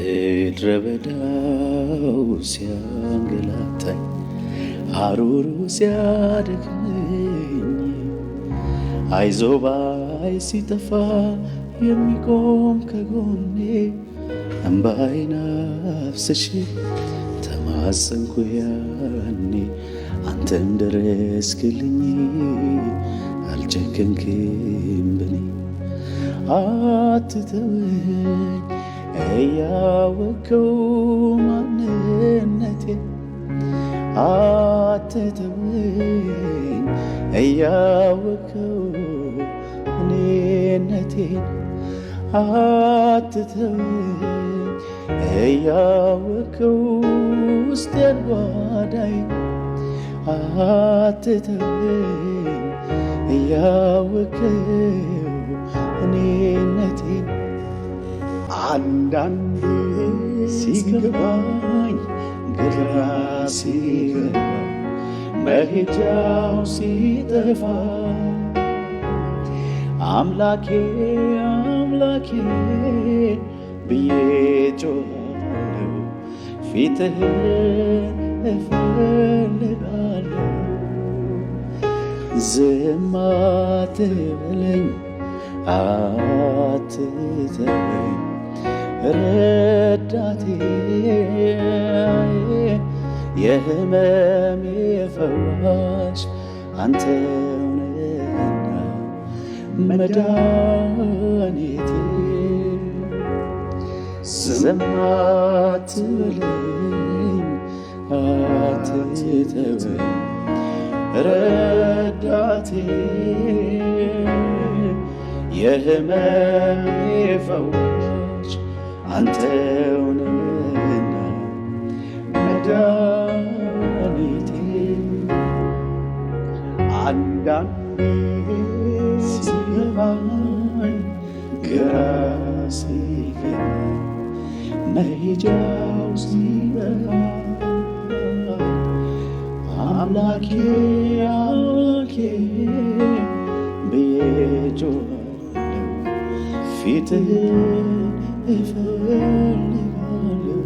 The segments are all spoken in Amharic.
ምድረ በዳው ሲያንገላታኝ ሐሩሩ ሲያደክመኝ አይዞ ባይ ሲጠፋ የሚቆም ከጎኔ እምባዬን አፍስሼ ተማጸንኩ ያኔ አንተም ደረስክልኝ አልጨከንክም በኔ አትተወኝ እያወቅኸው ማንነቴን አትተወኝ እያወቅኸው እኔነቴን አትተወኝ እያወቅኸው ውስጤን ጓዳዬን አትተወኝ እያወቅኸው እኔነቴን አንዳንዴ ሲገባኝ ግራ ሲገባኝ መሄጃው ሲጠፋ አምላኬ አምላኬ ብዬ ጮኻለሁ ፊትህን እፈልጋለሁ ዝም አትበለኝ አትተወኝ ረዳቴ የህመሜ ፈዋሽ አንተው ነህና መድኃኒቴ ዝም አትበለኝ አትተወኝ ረዳቴ የህመሜ ፈዋሽ አንተው ነህና መድኃኒቴ አንዳንዴ ሲገባኝ ግራ ሲገባኝ መሄጃው ሲጠፋኝ አምላኬ አምላኬ ብዬ ጮኻለሁ ፊትህን እፈልጋለሁ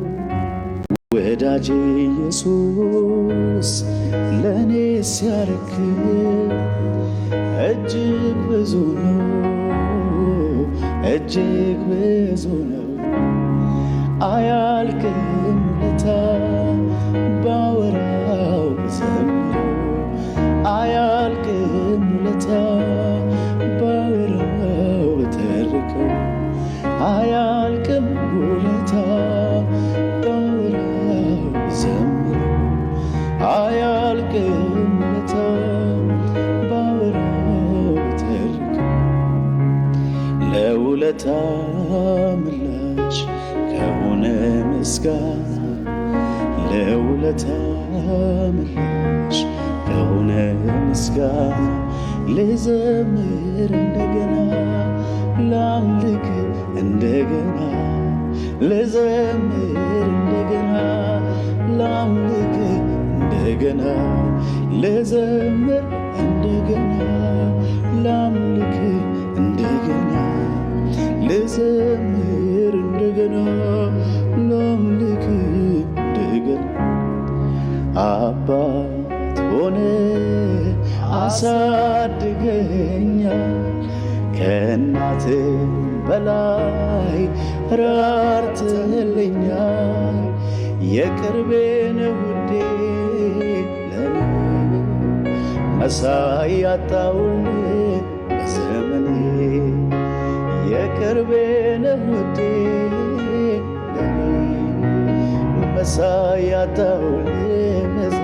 ወዳጄ ኢየሱስ ለእኔ ሲያረክብ እጅግ ብዙ ነው እጅግ ብዙ ነው አያልቅም ውለታ ባወራው ብዘምረው አያልቅም ውለታ ባወራው ብተርከው አያልቅም ውለታ ባወራው ብዘምረው አያልቅም ውለታ ባወራው ብተርከው ለውለታ ምላሽ ከሆነ ምስጋና ለውለታ ምላሽ ከሆነ ምስጋና ልዘምር እንደገና ላምልክ እንደገና ልዘምር እንደገና ላምልክ እንደገና ልዘምር እንደገና ላምልክ እንደገና ልዘምር እንደገና ላምልክ እንደገና አባት ሆነ አሳድገኛል ከእናትም በላይ ራርተህልኛል የቅርቤ ነህ ውዴ ለኔ መሳይ ያጣሁልህ በዘመኔ የቅርቤ ነህ ውዴ ለኔ መሳይ ያጣሁልህ